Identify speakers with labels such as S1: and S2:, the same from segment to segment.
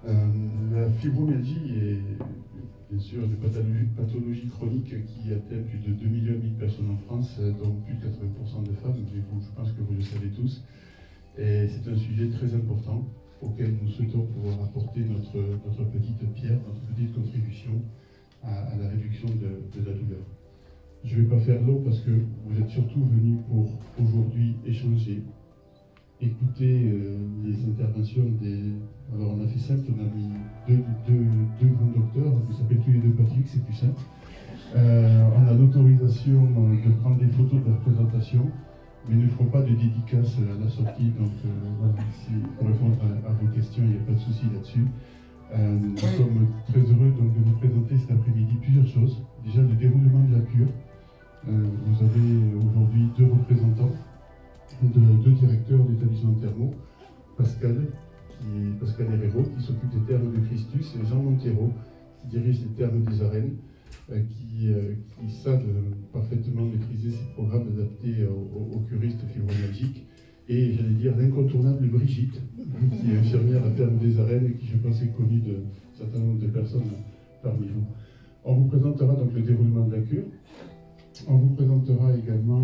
S1: La fibromyalgie est bien sûr une pathologie chronique qui atteint plus de 2,5 millions de personnes en France, dont plus de 80% de femmes, mais je pense que vous le savez tous. Et c'est un sujet très important auquel nous souhaitons pouvoir apporter notre petite pierre, notre petite contribution à la réduction de la douleur. Je ne vais pas faire long parce que vous êtes surtout venus pour aujourd'hui échanger, écouter les interventions des... Alors on a fait simple, on a mis deux grands docteurs, vous s'appelez tous les deux Patrick, c'est plus simple. On a l'autorisation de prendre des photos de la présentation, mais ne ferons pas de dédicace à la sortie, donc voilà, pour répondre à vos questions, il n'y a pas de souci là-dessus. Nous sommes très heureux donc, de vous présenter cet après-midi plusieurs choses. Déjà le déroulement de la cure. Vous avez aujourd'hui deux représentants, deux directeurs d'établissements thermaux, Pascal Herrero, qui s'occupe des thermes de Christus, et Jean Montero, qui dirige les thermes des arènes, qui savent parfaitement maîtriser ces programmes adaptés aux curistes fibromyalgiques. Et j'allais dire l'incontournable Brigitte, qui est infirmière à Thermes des Arènes et qui, je pense, est connue d'un certain nombre de personnes parmi vous. On vous présentera donc le déroulement de la cure. On vous présentera également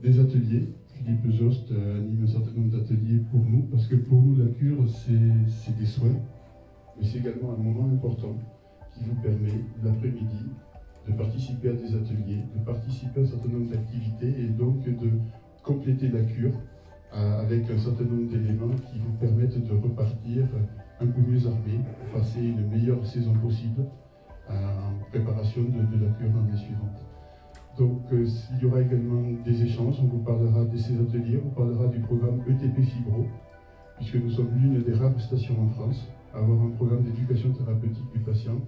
S1: des ateliers. Philippe Jost anime un certain nombre d'ateliers pour nous, parce que pour nous, la cure, c'est des soins, mais c'est également un moment important qui vous permet, l'après-midi, de participer à des ateliers, de participer à un certain nombre d'activités et donc de compléter la cure avec un certain nombre d'éléments qui vous permettent de repartir un peu mieux armé, pour passer une meilleure saison possible en préparation de la cure l'année suivante. Donc il y aura également des échanges, on vous parlera de ces ateliers, on parlera du programme ETP Fibro, puisque nous sommes l'une des rares stations en France à avoir un programme d'éducation thérapeutique du patient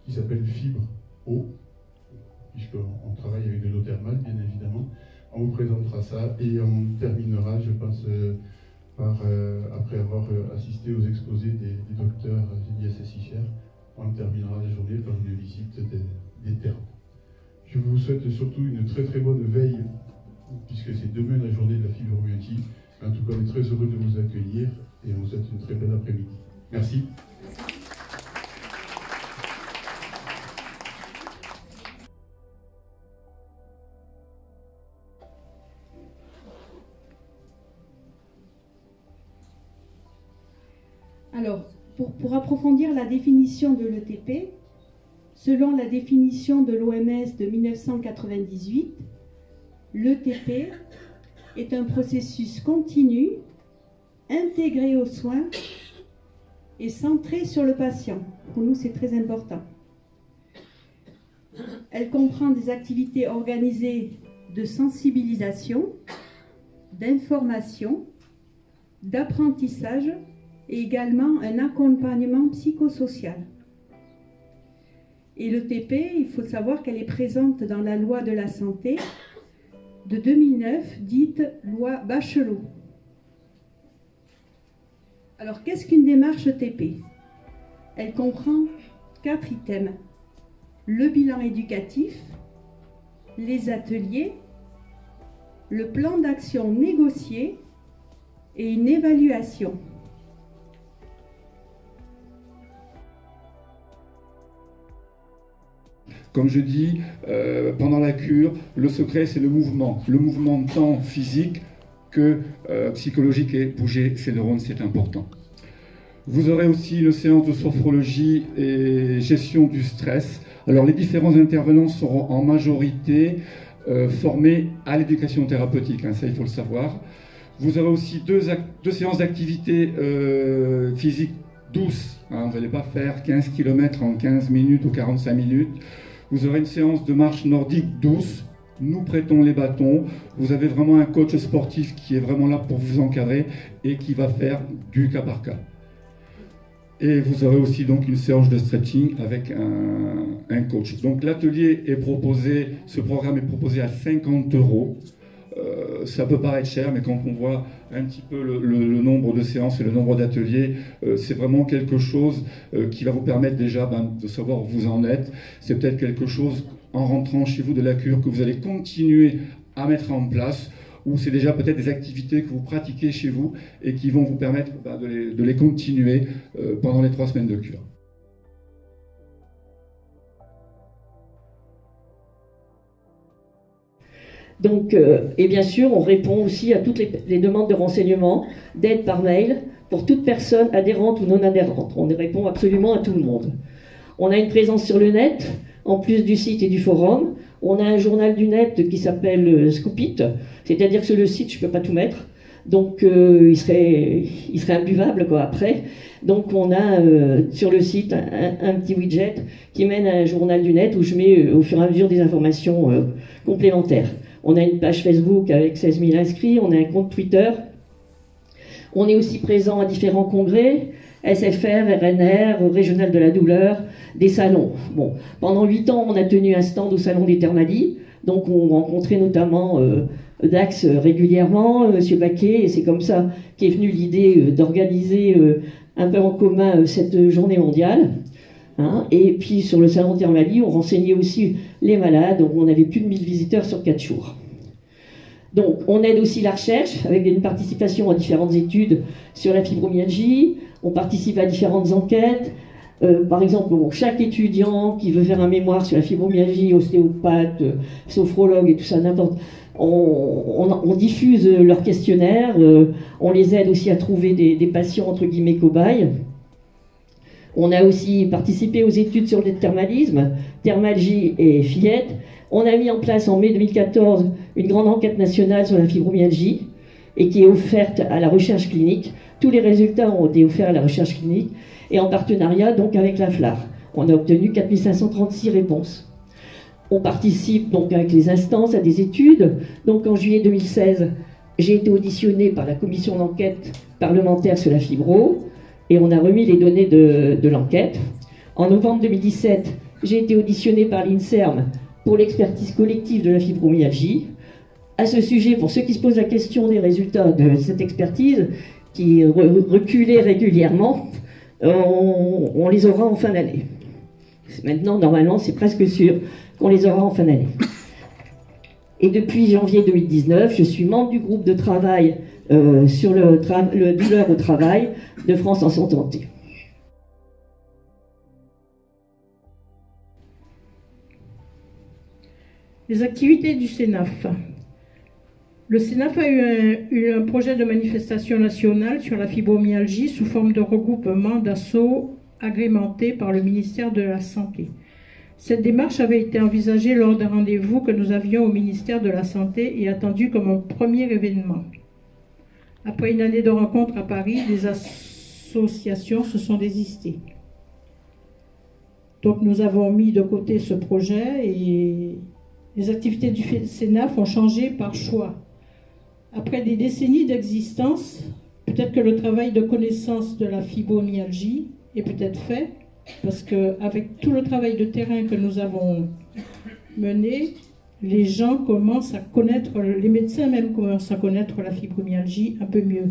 S1: qui s'appelle Fibre Eau, puisqu'on travaille avec de l'eau thermale, bien évidemment. On vous présentera ça et on terminera, je pense, après avoir assisté aux exposés des docteurs Géliès et Sicher, on terminera la journée par une visite des thermes. Je vous souhaite surtout une très très bonne veille, puisque c'est demain la journée de la fibromyalgie. En tout cas, on est très heureux de vous accueillir et on vous souhaite une très belle après-midi. Merci.
S2: Alors, pour approfondir la définition de l'ETP, selon la définition de l'OMS de 1998, l'ETP est un processus continu, intégré aux soins et centré sur le patient. Pour nous, c'est très important. Elle comprend des activités organisées de sensibilisation, d'information, d'apprentissage et également un accompagnement psychosocial. Et l'ETP, il faut savoir qu'elle est présente dans la loi de la santé de 2009, dite loi Bachelot. Alors, qu'est-ce qu'une démarche ETP? Elle comprend 4 items. Le bilan éducatif, les ateliers, le plan d'action négocié et une évaluation.
S3: Comme je dis, pendant la cure, le secret c'est le mouvement tant physique que psychologique, et bouger ses neurones, c'est important. Vous aurez aussi une séance de sophrologie et gestion du stress. Alors les différents intervenants seront en majorité formés à l'éducation thérapeutique, hein, ça il faut le savoir. Vous aurez aussi deux séances d'activité physique douce, hein, vous n'allez pas faire 15 km en 15 minutes ou 45 minutes. Vous aurez une séance de marche nordique douce, nous prêtons les bâtons, vous avez vraiment un coach sportif qui est vraiment là pour vous encadrer et qui va faire du cas par cas. Et vous aurez aussi donc une séance de stretching avec un coach. Donc l'atelier est proposé, ce programme est proposé à 50 €. Ça peut paraître cher, mais quand on voit un petit peu le nombre de séances et le nombre d'ateliers, c'est vraiment quelque chose qui va vous permettre déjà de savoir où vous en êtes. C'est peut-être quelque chose, en rentrant chez vous de la cure, que vous allez continuer à mettre en place, ou c'est déjà peut-être des activités que vous pratiquez chez vous et qui vont vous permettre de les continuer pendant les 3 semaines de cure.
S4: Donc, et bien sûr, on répond aussi à toutes les demandes de renseignements, d'aide par mail, pour toute personne adhérente ou non adhérente. On répond absolument à tout le monde. On a une présence sur le net, en plus du site et du forum. On a un journal du net qui s'appelle Scoopit, c'est-à-dire que sur le site, je ne peux pas tout mettre. Donc, il serait imbuvable, quoi, après. Donc, on a sur le site un petit widget qui mène à un journal du net où je mets au fur et à mesure des informations complémentaires. On a une page Facebook avec 16 000 inscrits, on a un compte Twitter. On est aussi présent à différents congrès, SFR, RNR, Régional de la douleur, des salons. Bon, pendant 8 ans, on a tenu un stand au Salon des Thermalies, donc on rencontrait notamment Dax régulièrement, M. Baquet, et c'est comme ça qu'est venue l'idée d'organiser un peu en commun cette journée mondiale. Hein, et puis sur le salon Thermalie, on renseignait aussi les malades, donc on avait plus de 1000 visiteurs sur 4 jours. Donc on aide aussi la recherche avec une participation à différentes études sur la fibromyalgie, on participe à différentes enquêtes, par exemple chaque étudiant qui veut faire un mémoire sur la fibromyalgie, ostéopathe, sophrologue et tout ça, n'importe, on diffuse leurs questionnaires, on les aide aussi à trouver des patients entre guillemets cobayes. On a aussi participé aux études sur le thermalisme, Thermalgie et Fillette. On a mis en place en mai 2014 une grande enquête nationale sur la fibromyalgie et qui est offerte à la recherche clinique. Tous les résultats ont été offerts à la recherche clinique et en partenariat donc avec la FLAR. On a obtenu 4536 réponses. On participe donc avec les instances à des études. Donc en juillet 2016, j'ai été auditionnée par la commission d'enquête parlementaire sur la fibro. Et on a remis les données de l'enquête. En novembre 2017, j'ai été auditionnée par l'INSERM pour l'expertise collective de la fibromyalgie. À ce sujet, pour ceux qui se posent la question des résultats de cette expertise, qui reculait régulièrement, on les aura en fin d'année. Maintenant, normalement, c'est presque sûr qu'on les aura en fin d'année. Et depuis janvier 2019, je suis membre du groupe de travail sur le douleur au travail de France en santé.
S5: Les activités du CENAF. Le CENAF a eu un projet de manifestation nationale sur la fibromyalgie sous forme de regroupement d'assauts agrémenté par le ministère de la Santé. Cette démarche avait été envisagée lors d'un rendez-vous que nous avions au ministère de la Santé et attendue comme un premier événement. Après une année de rencontres à Paris, les associations se sont désistées. Donc nous avons mis de côté ce projet et les activités du CENAF ont changé par choix. Après des décennies d'existence, peut-être que le travail de connaissance de la fibromyalgie est peut-être fait, parce qu'avec tout le travail de terrain que nous avons mené, les gens commencent à connaître, les médecins même commencent à connaître la fibromyalgie un peu mieux.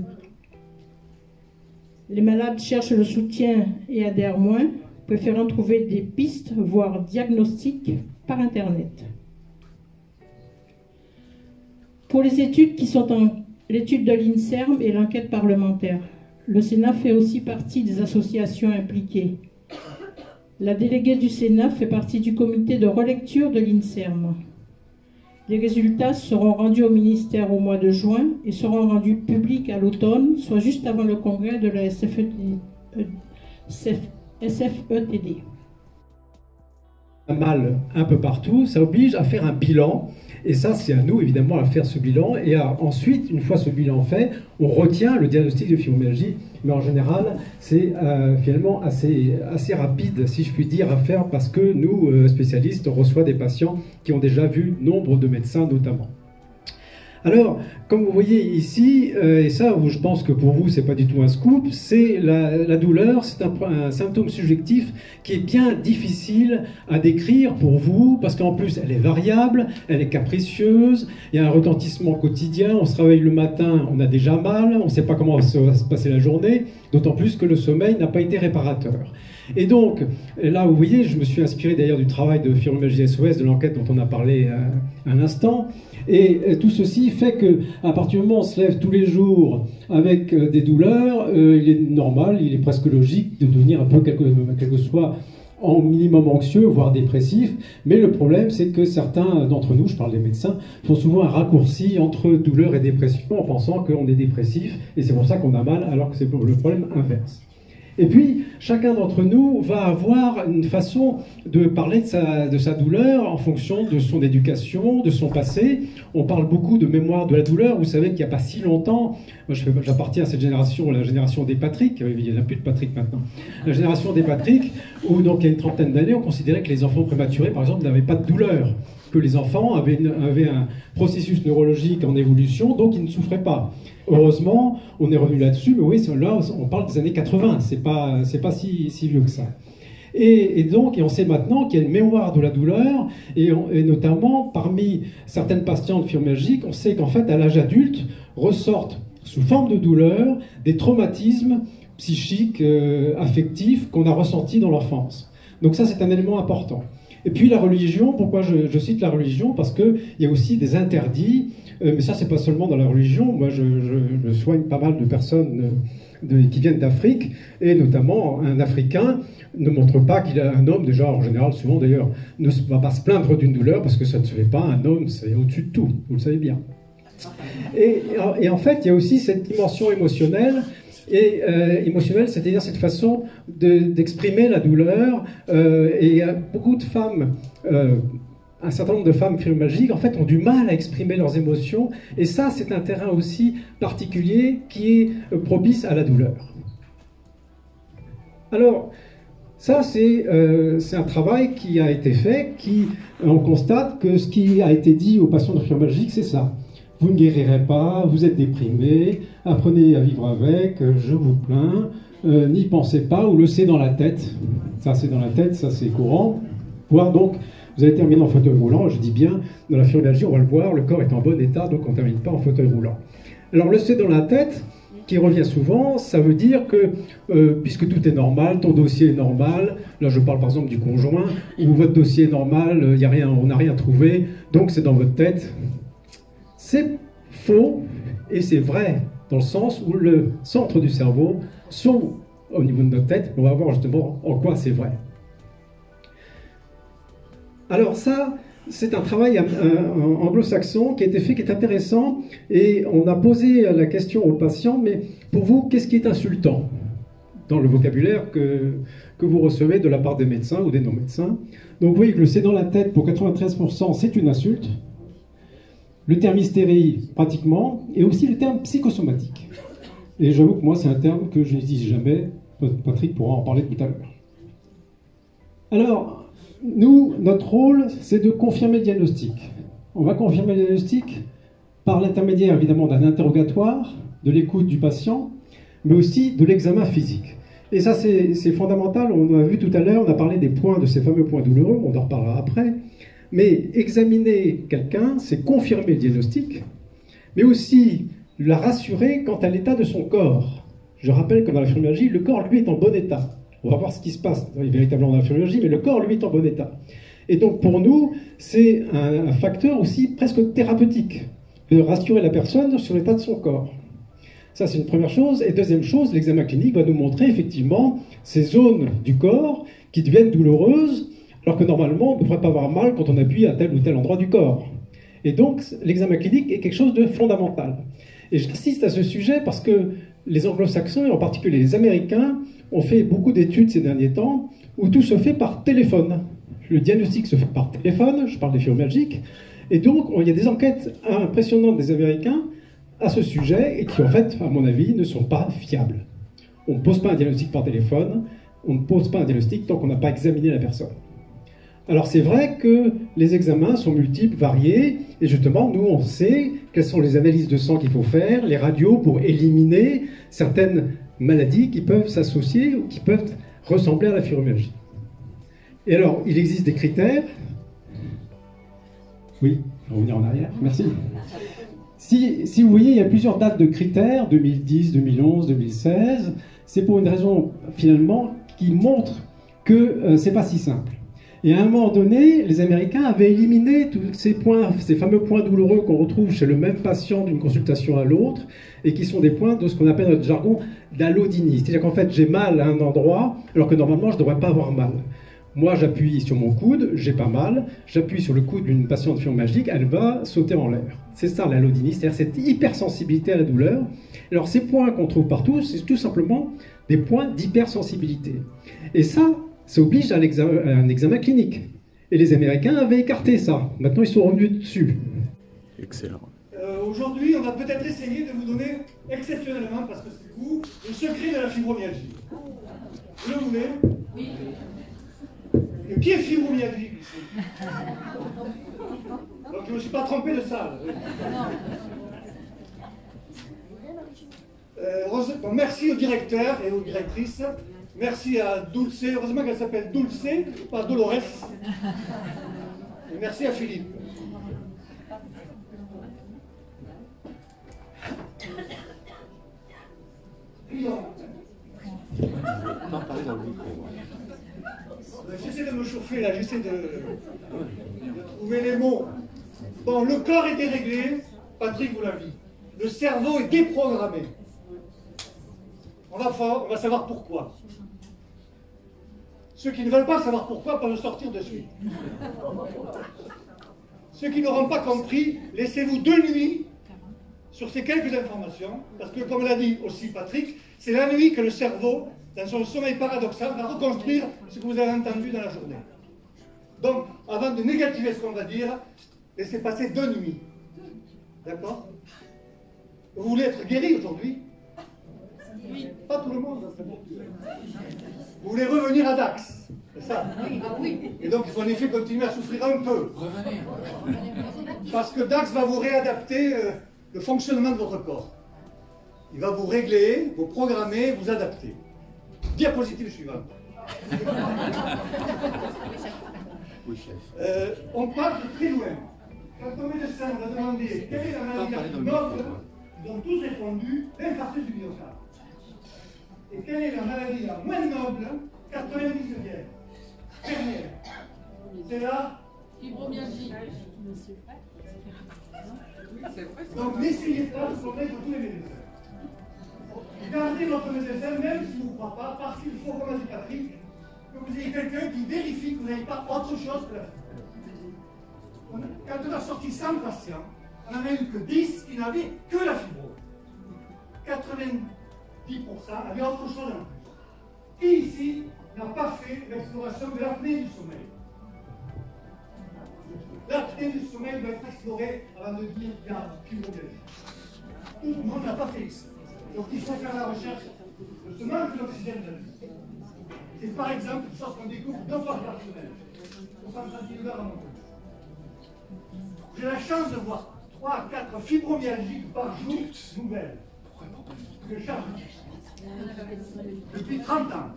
S5: Les malades cherchent le soutien et adhèrent moins, préférant trouver des pistes, voire diagnostics, par Internet. Pour les études qui sont l'étude de l'INSERM et l'enquête parlementaire, le Sénat fait aussi partie des associations impliquées. La déléguée du Sénat fait partie du comité de relecture de l'INSERM. Les résultats seront rendus au ministère au mois de juin et seront rendus publics à l'automne, soit juste avant le congrès de la SFETD.
S6: Mal un peu partout, ça oblige à faire un bilan. Et ça, c'est à nous, évidemment, à faire ce bilan. Et ensuite, une fois ce bilan fait, on retient le diagnostic de fibromyalgie. Mais en général, c'est finalement assez rapide, si je puis dire, à faire parce que nous, spécialistes, on reçoit des patients qui ont déjà vu nombre de médecins, notamment. Alors, comme vous voyez ici, et ça, je pense que pour vous, c'est pas du tout un scoop, c'est la douleur, c'est un symptôme subjectif qui est bien difficile à décrire pour vous, parce qu'en plus, elle est variable, elle est capricieuse, il y a un retentissement quotidien, on se réveille le matin, on a déjà mal, on ne sait pas comment va se passer la journée, d'autant plus que le sommeil n'a pas été réparateur. Et donc, là, vous voyez, je me suis inspiré d'ailleurs du travail de Fibromyalgie SOS, de l'enquête dont on a parlé un instant. Et tout ceci fait que, à partir du moment où on se lève tous les jours avec des douleurs, il est normal, il est presque logique de devenir un peu, quel que soit, en minimum anxieux, voire dépressif. Mais le problème, c'est que certains d'entre nous, je parle des médecins, font souvent un raccourci entre douleur et dépression en pensant qu'on est dépressif, et c'est pour ça qu'on a mal, alors que c'est le problème inverse. Et puis, chacun d'entre nous va avoir une façon de parler de sa douleur en fonction de son éducation, de son passé. On parle beaucoup de mémoire de la douleur. Vous savez qu'il n'y a pas si longtemps, moi j'appartiens à cette génération, la génération des Patrick, il n'y en a plus de Patrick maintenant, la génération des Patrick, où donc il y a une trentaine d'années, on considérait que les enfants prématurés, par exemple, n'avaient pas de douleur, que les enfants avaient un processus neurologique en évolution, donc ils ne souffraient pas. Heureusement, on est revenu là-dessus, mais oui, là, on parle des années 80, c'est pas si vieux que ça. Et donc, on sait maintenant qu'il y a une mémoire de la douleur, et notamment, parmi certaines patientes fibromyalgiques, on sait qu'en fait, à l'âge adulte, ressortent, sous forme de douleur, des traumatismes psychiques, affectifs, qu'on a ressentis dans l'enfance. Donc ça, c'est un élément important. Et puis la religion, pourquoi je cite la religion? Parce qu'il y a aussi des interdits, mais ça, c'est pas seulement dans la religion. Moi, je soigne pas mal de personnes qui viennent d'Afrique, et notamment un Africain ne montre pas qu'il a un homme, déjà en général, souvent d'ailleurs, ne va pas se plaindre d'une douleur, parce que ça ne se fait pas, un homme, c'est au-dessus de tout, vous le savez bien. Et en fait, il y a aussi cette dimension émotionnelle, émotionnelle, c'est-à-dire cette façon d'exprimer la douleur, et beaucoup de femmes, un certain nombre de femmes fibromyalgiques, en fait, ont du mal à exprimer leurs émotions, et ça, c'est un terrain aussi particulier qui est propice à la douleur. Alors, ça, c'est un travail qui a été fait, on constate que ce qui a été dit aux patients de fibromyalgie, c'est ça. Vous ne guérirez pas, vous êtes déprimé, apprenez à vivre avec, je vous plains, n'y pensez pas, ou le c'est dans la tête. Ça, c'est dans la tête, ça, c'est courant. Voire donc, vous allez terminer en fauteuil roulant, je dis bien, dans la fibromyalgie, on va le voir, le corps est en bon état, donc on ne termine pas en fauteuil roulant. Alors, le c'est dans la tête, qui revient souvent, ça veut dire que, puisque tout est normal, ton dossier est normal, là je parle par exemple du conjoint, ou votre dossier est normal, on n'a rien trouvé, donc c'est dans votre tête. C'est faux, et c'est vrai, dans le sens où le centre du cerveau sont au niveau de notre tête. On va voir justement en quoi c'est vrai. Alors ça, c'est un travail anglo-saxon qui a été fait, qui est intéressant, et on a posé la question aux patients, mais pour vous, qu'est-ce qui est insultant dans le vocabulaire que vous recevez de la part des médecins ou des non-médecins? Donc vous voyez que le c'est dans la tête, pour 93%, c'est une insulte. Le terme hystérie, pratiquement, et aussi le terme psychosomatique. Et j'avoue que moi, c'est un terme que je n'utilise jamais. Patrick pourra en parler tout à l'heure. Alors, nous, notre rôle, c'est de confirmer le diagnostic. On va confirmer le diagnostic par l'intermédiaire, évidemment, d'un interrogatoire, de l'écoute du patient, mais aussi de l'examen physique. Et ça, c'est fondamental. On a vu tout à l'heure, on a parlé des points, de ces fameux points douloureux, on en reparlera après. Mais examiner quelqu'un, c'est confirmer le diagnostic, mais aussi la rassurer quant à l'état de son corps. Je rappelle que dans la fibromyalgie, le corps, lui, est en bon état. On va voir ce qui se passe véritablement dans la fibromyalgie, mais le corps, lui, est en bon état. Et donc, pour nous, c'est un facteur aussi presque thérapeutique, de rassurer la personne sur l'état de son corps. Ça, c'est une première chose. Et deuxième chose, l'examen clinique va nous montrer effectivement ces zones du corps qui deviennent douloureuses, alors que normalement, on ne devrait pas avoir mal quand on appuie à tel ou tel endroit du corps. Et donc, l'examen clinique est quelque chose de fondamental. Et j'insiste à ce sujet parce que les anglo-saxons, et en particulier les Américains, ont fait beaucoup d'études ces derniers temps où tout se fait par téléphone. Le diagnostic se fait par téléphone, je parle des fibromyalgiques, et donc il y a des enquêtes impressionnantes des Américains à ce sujet, et qui en fait, à mon avis, ne sont pas fiables. On ne pose pas un diagnostic par téléphone, on ne pose pas un diagnostic tant qu'on n'a pas examiné la personne. Alors c'est vrai que les examens sont multiples, variés, et justement, nous, on sait quelles sont les analyses de sang qu'il faut faire, les radios pour éliminer certaines maladies qui peuvent s'associer ou qui peuvent ressembler à la fibromyalgie. Et alors, il existe des critères. Oui, je vais revenir en arrière, merci. Si vous voyez, il y a plusieurs dates de critères, 2010, 2011, 2016. C'est pour une raison, finalement, qui montre que c'est pas si simple. Et à un moment donné, les Américains avaient éliminé tous ces points, ces fameux points douloureux qu'on retrouve chez le même patient d'une consultation à l'autre, et qui sont des points de ce qu'on appelle dans notre jargon d'allodynie. C'est-à-dire qu'en fait, j'ai mal à un endroit, alors que normalement, je ne devrais pas avoir mal. Moi, j'appuie sur mon coude, j'ai pas mal, j'appuie sur le coude d'une patiente fibromyalgique, elle va sauter en l'air. C'est ça l'allodynie, c'est-à-dire cette hypersensibilité à la douleur. Alors ces points qu'on trouve partout, c'est tout simplement des points d'hypersensibilité. Et ça oblige à un examen clinique. Et les Américains avaient écarté ça. Maintenant, ils sont revenus dessus.
S7: Excellent.
S8: Aujourd'hui, on va peut-être essayer de vous donner, exceptionnellement, parce que c'est vous, le secret de la fibromyalgie. Vous le voulez? Oui. Et qui est fibromyalgique ici? Donc je ne me suis pas trompé de salle. Bon, merci au directeur et aux directrices. Merci à Dulce. Heureusement qu'elle s'appelle Dulce, pas Dolores. Et merci à Philippe. J'essaie de me chauffer là, j'essaie de trouver les mots. Bon, le corps est déréglé, Patrick vous l'a dit. Le cerveau est déprogrammé. On va savoir pourquoi. Ceux qui ne veulent pas savoir pourquoi peuvent sortir de suite. Ceux qui n'auront pas compris, laissez-vous 2 nuits sur ces quelques informations, parce que comme l'a dit aussi Patrick, c'est la nuit que le cerveau, dans son sommeil paradoxal, va reconstruire ce que vous avez entendu dans la journée. Donc, avant de négativer ce qu'on va dire, laissez passer 2 nuits. D'accord? Vous voulez être guéri aujourd'hui? Oui. Pas tout le monde. Vous voulez revenir à Dax? C'est ça? Oui. Et donc, il faut en effet continuer à souffrir un peu. Revenez. Parce que Dax va vous réadapter le fonctionnement de votre corps. Il va vous régler, vous programmer, vous adapter. Diapositive suivante. On part de très loin. Quand on médecin on a demandé quelle est la maladie la plus noble, ils ont tous répondu l'infarctus du myocarde. Et quelle est la maladie la moins noble, 99e, dernière? C'est la fibromyalgie. Donc n'essayez pas de convaincre tous les médecins. Gardez votre médecin, même s'il ne vous croit pas, parce qu'il faut, comme a dit Patrick, que vous ayez quelqu'un qui vérifie que vous n'avez pas autre chose que la fibrome. Quand on a sorti 100 patients, on n'en a eu que 10 qui n'avaient que la fibrome. 90% avaient autre chose en plus. Qui ici n'a pas fait l'exploration de l'apnée du sommeil? L'apnée du sommeil doit être explorée avant de dire qu'il y a fibromyalgie. Tout le monde n'a pas fait ça. Donc il faut faire la recherche de ce manque d'oxygène de la vie. C'est par exemple une chose qu'on découvre 2 fois par semaine. Au centre antidouleur à Montpellier. J'ai la chance de voir 3 à 4 fibromyalgiques par jour nouvelles. Je charge depuis 30 ans.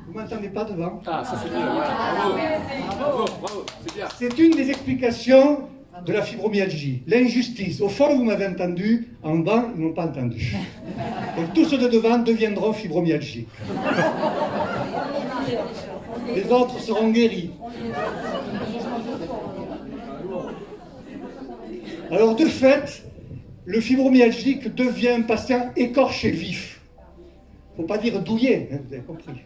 S8: Vous ne m'entendez pas devant?
S7: Ah, ça c'est bien. Bravo, bravo, bravo, c'est bien.
S8: C'est une des explications de la fibromyalgie, l'injustice. Au fond, vous m'avez entendu, en bas, ils ne m'ont pas entendu. Donc tous ceux de devant deviendront fibromyalgiques. Les autres seront guéris. Alors de fait, le fibromyalgique devient un patient écorché vif. Il ne faut pas dire douillet, hein, vous avez compris.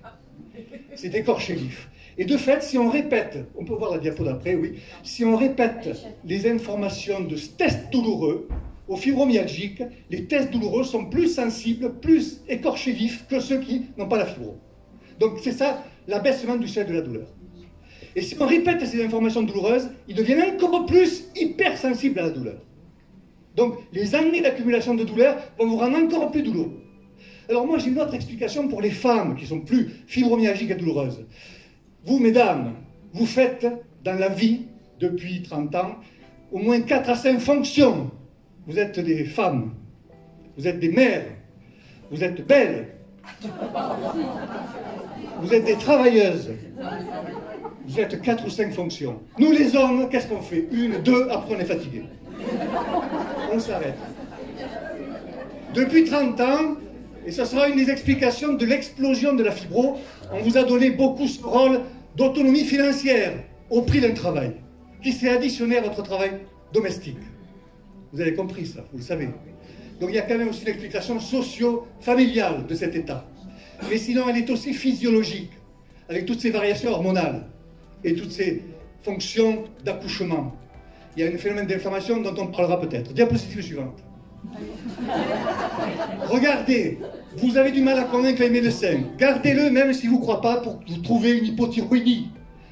S8: C'est écorché vif. Et de fait, si on répète, on peut voir la diapo d'après, oui, si on répète les informations de tests douloureux, aux fibromyalgiques, les tests douloureux sont plus sensibles, plus écorchés vifs que ceux qui n'ont pas la fibro. Donc c'est ça, l'abaissement du seuil de la douleur. Et si on répète ces informations douloureuses, ils deviennent encore plus hypersensibles à la douleur. Donc les années d'accumulation de douleur vont vous rendre encore plus douloureux. Alors moi j'ai une autre explication pour les femmes qui sont plus fibromyalgiques et douloureuses. Vous, mesdames, vous faites dans la vie, depuis 30 ans, au moins 4 à 5 fonctions. Vous êtes des femmes, vous êtes des mères, vous êtes belles, vous êtes des travailleuses, vous êtes 4 ou 5 fonctions. Nous les hommes, qu'est-ce qu'on fait? 1, 2, après on est fatigué. On s'arrête. Depuis 30 ans, Et ce sera une des explications de l'explosion de la fibro. On vous a donné beaucoup ce rôle d'autonomie financière au prix d'un travail, qui s'est additionné à votre travail domestique. Vous avez compris ça, vous le savez. Donc il y a quand même aussi une explication socio-familiale de cet état. Mais sinon, elle est aussi physiologique, avec toutes ces variations hormonales et toutes ces fonctions d'accouchement. Il y a un phénomène d'inflammation dont on parlera peut-être. Diapositive suivante. Regardez, vous avez du mal à convaincre les médecins. Gardez-le même si vous ne croyez pas pour vous trouver une hypothyroïdie,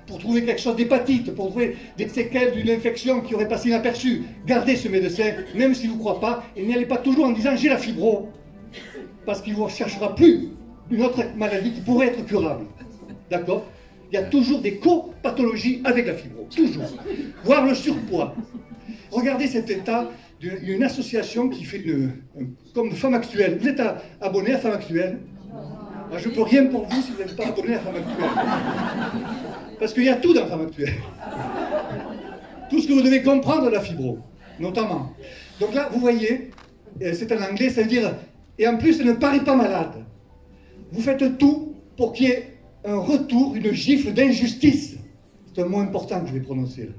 S8: pour trouver quelque chose d'hépatite, pour trouver des séquelles d'une infection qui aurait passé inaperçue. Gardez ce médecin, même si vous ne croyez pas, et n'y allez pas toujours en disant j'ai la fibro, parce qu'il ne vous cherchera plus une autre maladie qui pourrait être curable. D'accord? Il y a toujours des copathologies avec la fibro, toujours. Voire le surpoids. Regardez cet état d'une association qui fait comme Femme Actuelle. Vous êtes abonné à Femme Actuelle? Je ne peux rien pour vous si vous n'êtes pas abonné à Femme Actuelle. Parce qu'il y a tout dans Femme Actuelle. Tout ce que vous devez comprendre de la fibro, notamment. Donc là, vous voyez, c'est en anglais, ça veut dire, et en plus, elle ne paraît pas malade. Vous faites tout pour qu'il y ait un retour, une gifle d'injustice. C'est un mot important que je vais prononcer là.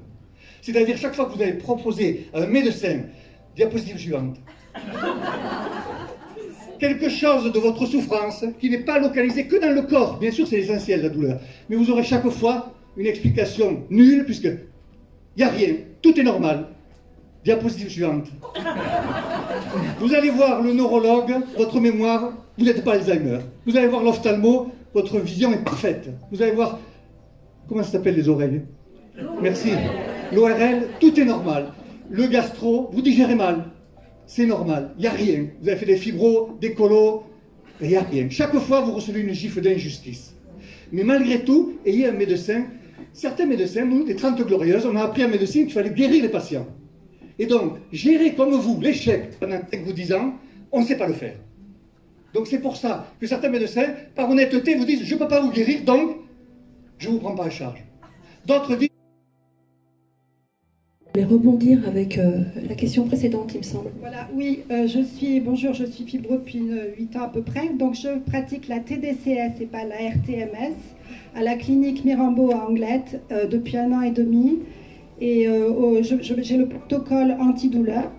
S8: C'est-à-dire, chaque fois que vous allez proposer à un médecin, diapositive suivante, quelque chose de votre souffrance qui n'est pas localisé que dans le corps. Bien sûr, c'est essentiel, la douleur. Mais vous aurez chaque fois une explication nulle, puisque il n'y a rien, tout est normal. Diapositive suivante. Vous allez voir le neurologue, votre mémoire, vous n'êtes pas Alzheimer. Vous allez voir l'ophtalmo, votre vision est parfaite. Vous allez voir, comment ça s'appelle les oreilles? Merci. L'ORL, tout est normal. Le gastro, vous digérez mal. C'est normal, il n'y a rien. Vous avez fait des fibros, des colos, il n'y a rien. Chaque fois, vous recevez une gifle d'injustice. Mais malgré tout, ayez un médecin. Certains médecins, nous, les 30 Glorieuses, on a appris en médecine qu'il fallait guérir les patients. Et donc, gérer comme vous l'échec pendant 5 ou 10 ans, on ne sait pas le faire. Donc c'est pour ça que certains médecins, par honnêteté, vous disent « je ne peux pas vous guérir, donc je ne vous prends pas en charge ». D'autres disent
S9: Je vais rebondir avec la question précédente, il me semble.
S10: Voilà, oui, bonjour, je suis fibro depuis 8 ans à peu près, donc je pratique la TDCS et pas la RTMS à la clinique Mirambeau à Anglette depuis 1 an et demi, et j'ai le protocole antidouleur,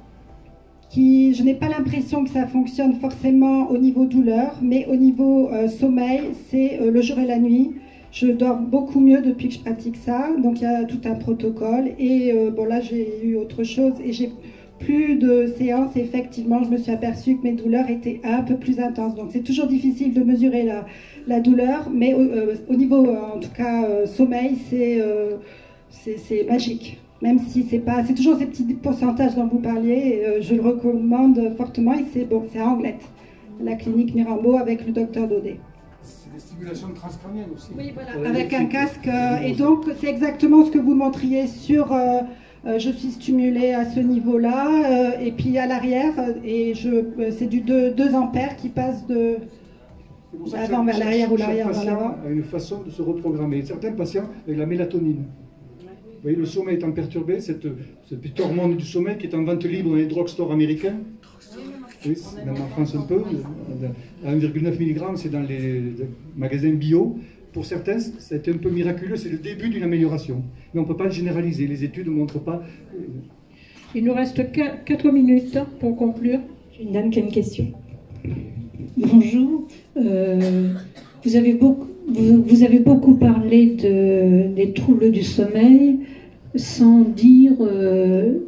S10: qui, je n'ai pas l'impression que ça fonctionne forcément au niveau douleur, mais au niveau sommeil, c'est le jour et la nuit. Je dors beaucoup mieux depuis que je pratique ça, donc il y a tout un protocole. Et bon, là, j'ai eu autre chose et j'ai plus de séances. Effectivement, je me suis aperçue que mes douleurs étaient un peu plus intenses. Donc c'est toujours difficile de mesurer la douleur, mais au niveau, en tout cas, sommeil, c'est magique. Même si c'est toujours ces petits pourcentages dont vous parliez, je le recommande fortement. Et c'est bon, c'est à Anglette, la clinique Mirambeau avec le docteur Daudet.
S8: c'est des stimulations transcrâniennes aussi.
S10: Oui, voilà, avec un casque. Et donc, c'est exactement ce que vous montriez sur... je suis stimulée à ce niveau-là, et puis à l'arrière, et c'est du 2 ampères qui passe de l'avant vers l'arrière ou l'arrière vers l'avant.
S8: A une façon de se reprogrammer. Certains patients avec la mélatonine. Vous voyez, le sommeil étant perturbé, cette petite hormone du sommeil qui est en vente libre dans les drugstores américains. Oui, même en France un peu. À 1,9 mg, c'est dans les magasins bio. Pour certains, c'est un peu miraculeux, c'est le début d'une amélioration. Mais on ne peut pas le généraliser, les études ne montrent pas.
S5: Il nous reste 4 minutes pour conclure.
S9: J'ai une dame qui a une question. Bonjour. Vous avez beaucoup parlé des troubles du sommeil sans dire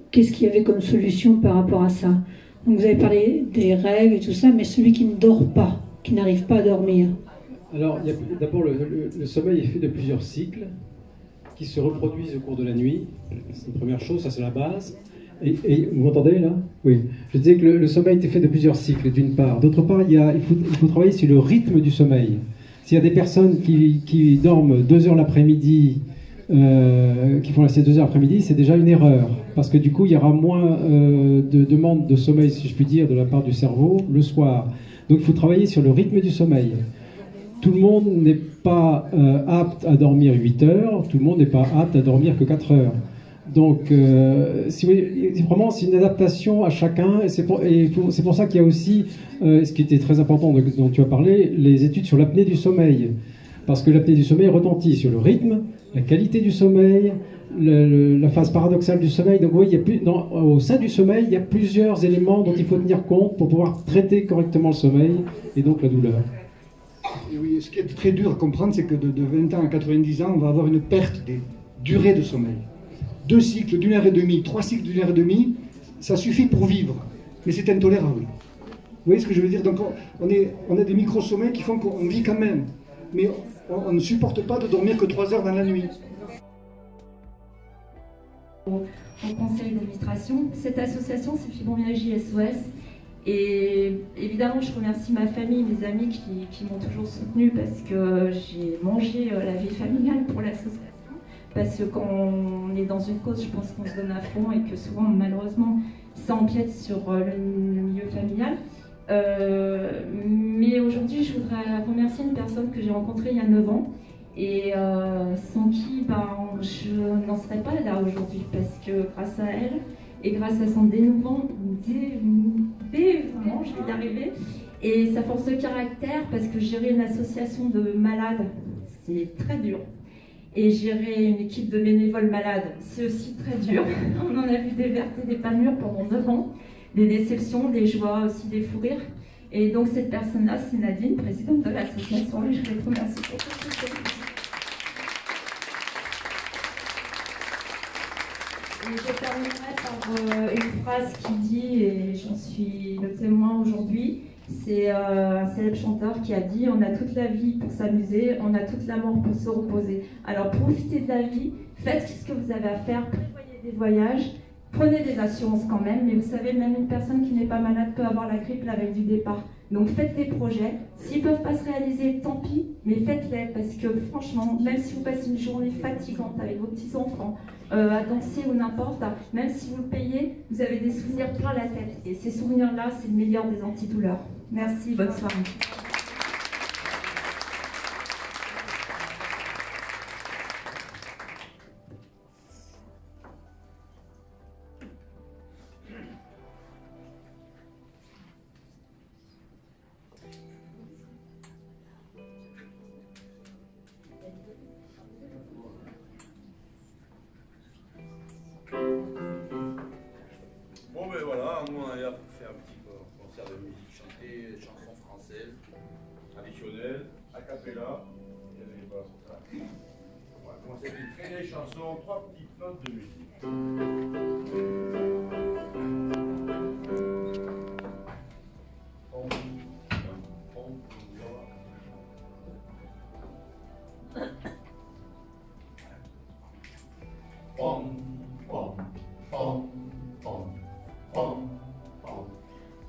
S9: qu'est-ce qu'il y avait comme solution par rapport à ça. Donc vous avez parlé des rêves et tout ça, mais celui qui ne dort pas, qui n'arrive pas à dormir.
S6: Alors, d'abord, le sommeil est fait de plusieurs cycles qui se reproduisent au cours de la nuit. C'est une première chose, ça c'est la base. Et vous m'entendez là? Oui. Je disais que le sommeil est fait de plusieurs cycles, d'une part. D'autre part, il faut travailler sur le rythme du sommeil. S'il y a des personnes qui dorment 2 heures l'après-midi, qui font la sieste 2 heures l'après-midi, c'est déjà une erreur. Parce que du coup, il y aura moins de demandes de sommeil, si je puis dire, de la part du cerveau le soir. Donc il faut travailler sur le rythme du sommeil. Tout le monde n'est pas apte à dormir 8 heures, tout le monde n'est pas apte à dormir que 4 heures. Donc, si vous voulez, vraiment, c'est une adaptation à chacun. Et c'est pour ça qu'il y a aussi, ce qui était très important dont tu as parlé, les études sur l'apnée du sommeil. Parce que l'apnée du sommeil retentit sur le rythme, la qualité du sommeil, la phase paradoxale du sommeil. Donc oui, au sein du sommeil, il y a plusieurs éléments dont il faut tenir compte pour pouvoir traiter correctement le sommeil et donc la douleur.
S8: Et oui, ce qui est très dur à comprendre, c'est que de 20 ans à 90 ans, on va avoir une perte des durées de sommeil. 2 cycles d'une heure et demie, 3 cycles d'une heure et demie, ça suffit pour vivre. Mais c'est intolérable. Vous voyez ce que je veux dire? Donc on a des micro-sommeils qui font qu'on vit quand même. Mais on ne supporte pas de dormir que 3 heures dans la nuit.
S11: Au conseil d'administration, cette association, c'est Fibromyalgie SOS. Et évidemment, je remercie ma famille, mes amis qui m'ont toujours soutenue parce que j'ai mangé la vie familiale pour l'association. Parce que quand on est dans une cause, je pense qu'on se donne à fond et que souvent, malheureusement, ça empiète sur le milieu familial. Mais aujourd'hui, je voudrais remercier une personne que j'ai rencontrée il y a 9 ans et sans qui je n'en serais pas là aujourd'hui parce que grâce à elle et grâce à son dévouement, je vais y arriver, et sa force de caractère, parce que gérer une association de malades, c'est très dur. Et gérer une équipe de bénévoles malades, c'est aussi très dur. On en a vu des vertes et des pas mûres pendant 9 ans, des déceptions, des joies, aussi des fous rires. Et donc cette personne-là, c'est Nadine, présidente de l'association, et je vais te remercier pour tout ce que tu as fait. Et je terminerai par une phrase qui dit, et j'en suis le témoin aujourd'hui, c'est un célèbre chanteur qui a dit « On a toute la vie pour s'amuser, on a toute la mort pour se reposer. » Alors profitez de la vie, faites ce que vous avez à faire, prévoyez des voyages, prenez des assurances quand même, mais vous savez, même une personne qui n'est pas malade peut avoir la grippe la veille du départ. Donc faites des projets, s'ils ne peuvent pas se réaliser, tant pis, mais faites-les, parce que franchement, même si vous passez une journée fatigante avec vos petits-enfants, à danser ou n'importe, même si vous le payez, vous avez des souvenirs plein la tête. Et ces souvenirs-là, c'est le meilleur des antidouleurs. Merci, bonne soirée.
S7: Bon ben voilà, nous on est là pour faire un petit concert de musique, chanter des chansons françaises, traditionnelles, a cappella. On va commencer avec une très belle chanson, 3 petites notes de musique.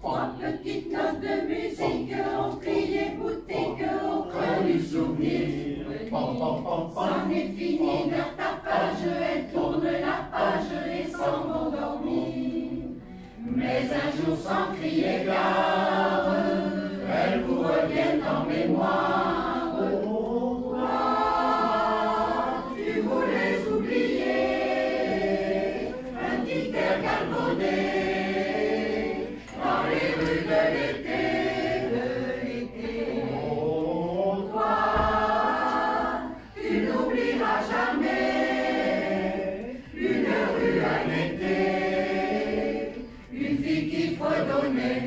S12: Trois petites notes de musique, on criait boutique, au creux du souvenir. C'en est fini leur tapage, elles tournent la page et s'en vont dormir. Mais un jour sans crier gare, elles vous reviennent en mémoire. Tu voulais oublier un petit air galvaudé dans les rues de l'été, Oh, toi, tu n'oublieras jamais une rue en été, une fille qui fredonnait